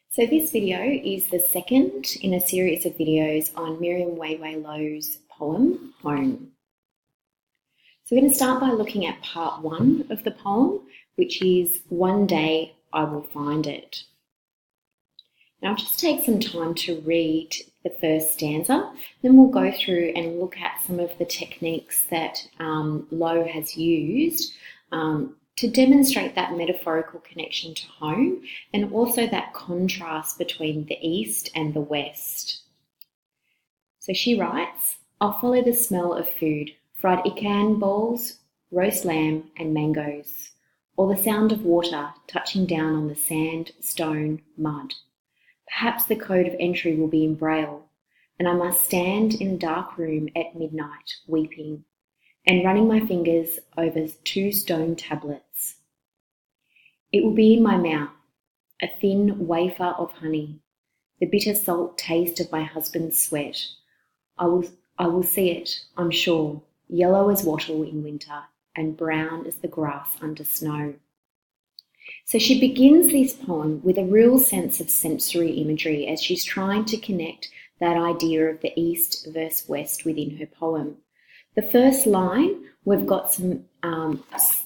So this video is the second in a series of videos on Miriam Weiwei Lo's poem, Home. So we're going to start by looking at part one of the poem, which is One Day I Will Find It. Now I'll just take some time to read the first stanza, then we'll go through and look at some of the techniques that Lo has used to demonstrate that metaphorical connection to home and also that contrast between the East and the West. So she writes, I'll follow the smell of food, fried ikan balls, roast lamb and mangoes, or the sound of water touching down on the sand, stone, mud. Perhaps the code of entry will be in Braille, and I must stand in a dark room at midnight, weeping, and running my fingers over 2 stone tablets. It will be in my mouth, a thin wafer of honey, the bitter salt taste of my husband's sweat. I will see it, I'm sure, yellow as wattle in winter and brown as the grass under snow. So she begins this poem with a real sense of sensory imagery as she's trying to connect that idea of the East versus West within her poem. The first line, we've got some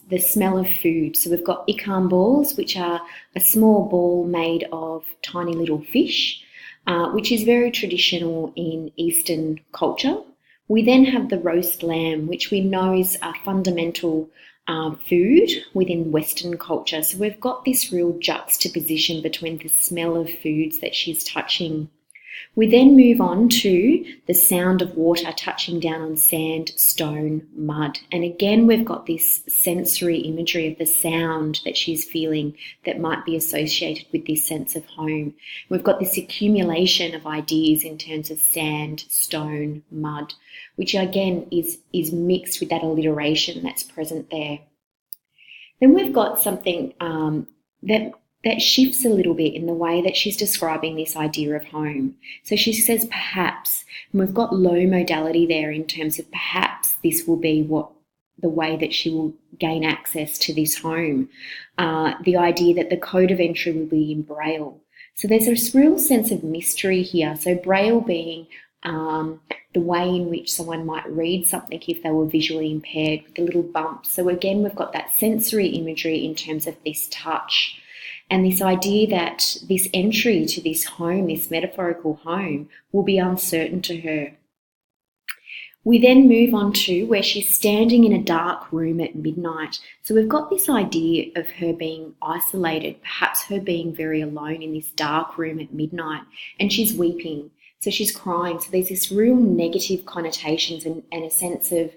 the smell of food. So we've got ikan balls, which are a small ball made of tiny little fish, which is very traditional in Eastern culture. We then have the roast lamb, which we know is a fundamental food within Western culture. So we've got this real juxtaposition between the smell of foods that she's touching. We then move on to the sound of water touching down on sand, stone, mud. And again, we've got this sensory imagery of the sound that she's feeling that might be associated with this sense of home. We've got this accumulation of ideas in terms of sand, stone, mud, which again is mixed with that alliteration that's present there. Then we've got something that shifts a little bit in the way that she's describing this idea of home. So she says perhaps, and we've got low modality there in terms of perhaps this will be the way that she will gain access to this home. The idea that the code of entry will be in Braille. So there's a real sense of mystery here. So Braille being the way in which someone might read something if they were visually impaired with the little bumps. So again, we've got that sensory imagery in terms of this touch. And this idea that this entry to this home, this metaphorical home, will be uncertain to her. We then move on to where she's standing in a dark room at midnight. So we've got this idea of her being isolated, perhaps her being very alone in this dark room at midnight, and she's weeping. So she's crying. So there's this real negative connotations and a sense of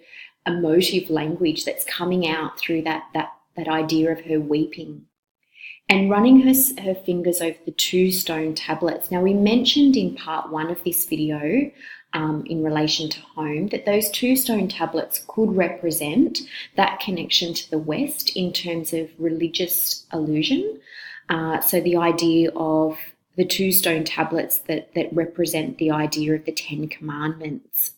emotive language that's coming out through that idea of her weeping. And running her fingers over the 2 stone tablets. Now, we mentioned in part one of this video in relation to home that those 2 stone tablets could represent that connection to the West in terms of religious illusion. So the idea of the 2 stone tablets that represent the idea of the 10 Commandments.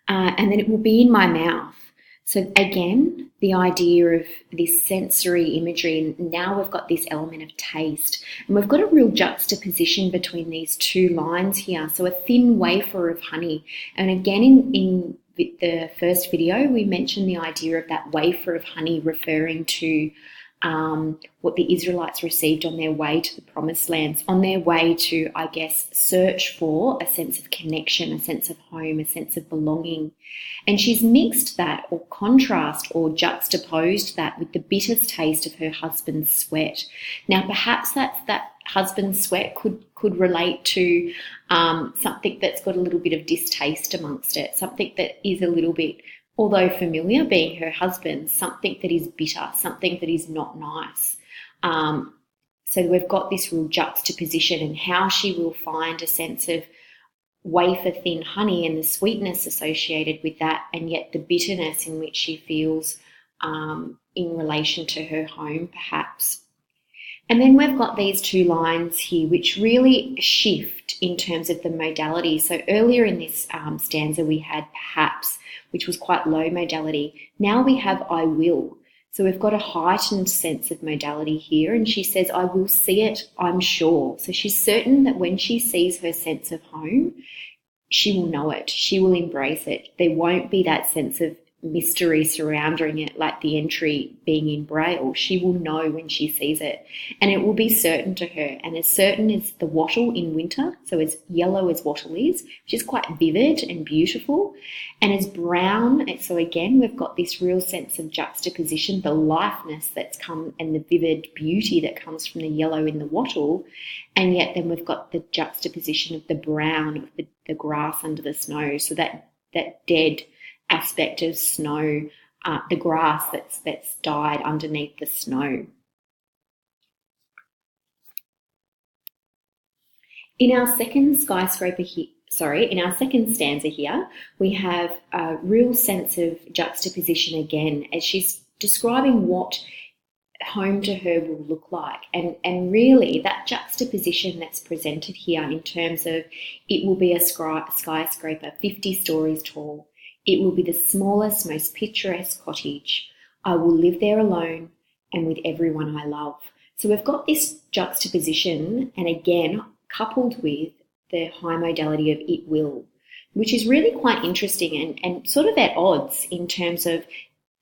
And then it will be in my mouth. So again, the idea of this sensory imagery, and now we've got this element of taste. And we've got a real juxtaposition between these 2 lines here. So a thin wafer of honey. And again, in the first video, we mentioned the idea of that wafer of honey referring to what the Israelites received on their way to the promised lands, on their way to, I guess, search for a sense of connection, a sense of home, a sense of belonging. And she's mixed that or contrast or juxtaposed that with the bitter taste of her husband's sweat. Now, perhaps that husband's sweat could relate to something that's got a little bit of distaste amongst it, something that is a little bit, although familiar, being her husband, something that is bitter, something that is not nice. So we've got this real juxtaposition and how she will find a sense of wafer thin honey and the sweetness associated with that, and yet the bitterness in which she feels in relation to her home, perhaps. And then we've got these 2 lines here which really shift in terms of the modality. So earlier in this stanza we had perhaps, which was quite low modality. Now we have I will. So we've got a heightened sense of modality here, and she says, I will see it, I'm sure. So she's certain that when she sees her sense of home, she will know it, she will embrace it. There won't be that sense of mystery surrounding it, like the entry being in Braille. She will know when she sees it, and it will be certain to her, and as certain as the wattle in winter, so as yellow as wattle is, which is quite vivid and beautiful, and as brown. So again, we've got this real sense of juxtaposition, the lifeness that's come and the vivid beauty that comes from the yellow in the wattle, and yet then we've got the juxtaposition of the brown of the grass under the snow, so that dead aspect of snow, the grass that's died underneath the snow. In our second in our second stanza here, we have a real sense of juxtaposition again, as she's describing what home to her will look like, and really that juxtaposition that's presented here in terms of it will be a skyscraper 50 stories tall. It will be the smallest, most picturesque cottage. I will live there alone and with everyone I love. So we've got this juxtaposition, and again, coupled with the high modality of it will, which is really quite interesting and sort of at odds in terms of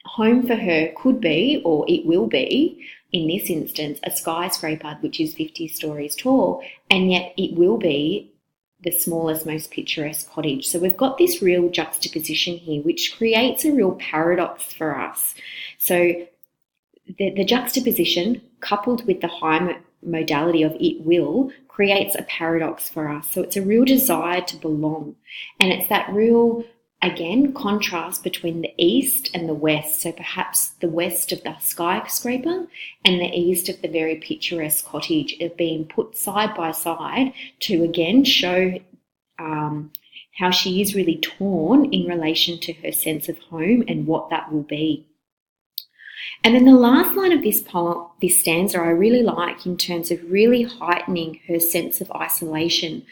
home for her could be, or it will be, in this instance, a skyscraper which is 50 stories tall, and yet it will be the smallest, most picturesque cottage. So we've got this real juxtaposition here, which creates a real paradox for us. So the juxtaposition coupled with the high modality of it will creates a paradox for us. So it's a real desire to belong, and it's that real, again, contrast between the east and the west. So perhaps the west of the skyscraper and the east of the very picturesque cottage are being put side by side to again show how she is really torn in relation to her sense of home and what that will be. And then the last line of this poem, this stanza, I really like in terms of really heightening her sense of isolation,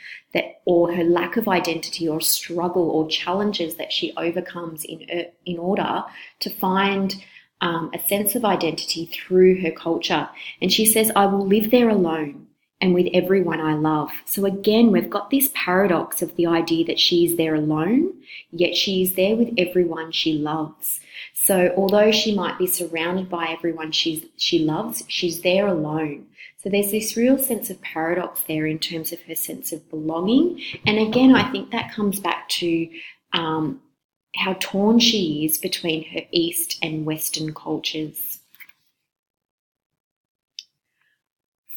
or her lack of identity or struggle or challenges that she overcomes in order to find a sense of identity through her culture. And she says, I will live there alone and with everyone I love. So again, we've got this paradox of the idea that she is there alone, yet she is there with everyone she loves. So although she might be surrounded by everyone she loves, she's there alone. So there's this real sense of paradox there in terms of her sense of belonging. And again, I think that comes back to how torn she is between her East and Western cultures.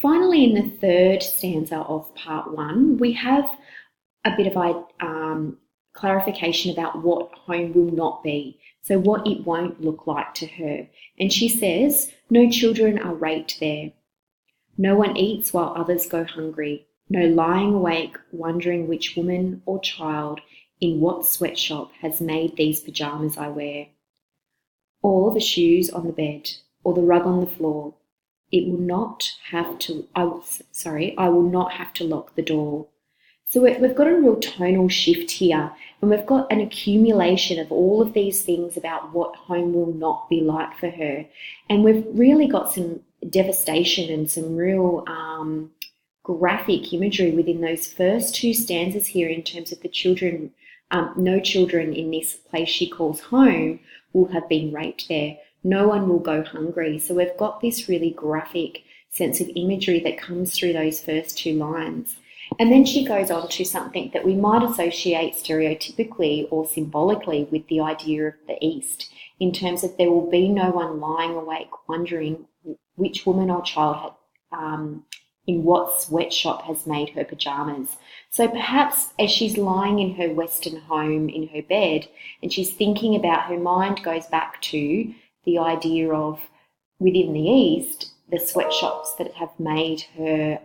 Finally, in the third stanza of part one, we have a bit of clarification about what home will not be. So what it won't look like to her. And she says, no children are raped there. No one eats while others go hungry. No lying awake wondering which woman or child in what sweatshop has made these pajamas I wear. Or the shoes on the bed, or the rug on the floor. I will not have to lock the door. So we've got a real tonal shift here, and we've got an accumulation of all of these things about what home will not be like for her. And we've really got some devastation and some real graphic imagery within those first two stanzas here in terms of the children. No children in this place she calls home will have been raped there. No one will go hungry. So we've got this really graphic sense of imagery that comes through those first two lines. And then she goes on to something that we might associate stereotypically or symbolically with the idea of the East, in terms of there will be no one lying awake wondering which woman or child in what sweatshop has made her pajamas. So perhaps as she's lying in her Western home in her bed and she's thinking about, her mind goes back to the idea of within the East, the sweatshops that have made her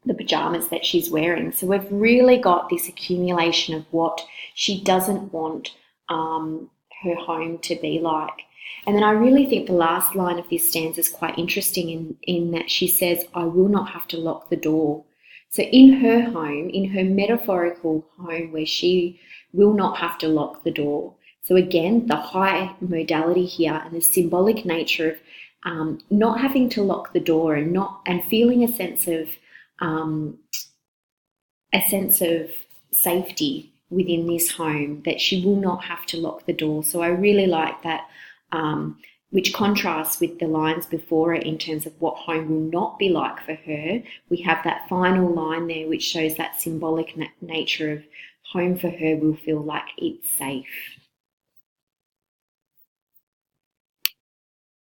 the pajamas that she's wearing. So we've really got this accumulation of what she doesn't want her home to be like. And then I really think the last line of this stanza is quite interesting in that she says, I will not have to lock the door. So in her home, in her metaphorical home where she will not have to lock the door, So again, the high modality here and the symbolic nature of not having to lock the door and feeling a sense of safety within this home, that she will not have to lock the door. So I really like that, which contrasts with the lines before it in terms of what home will not be like for her. We have that final line there which shows that symbolic nature of home for her will feel like it's safe.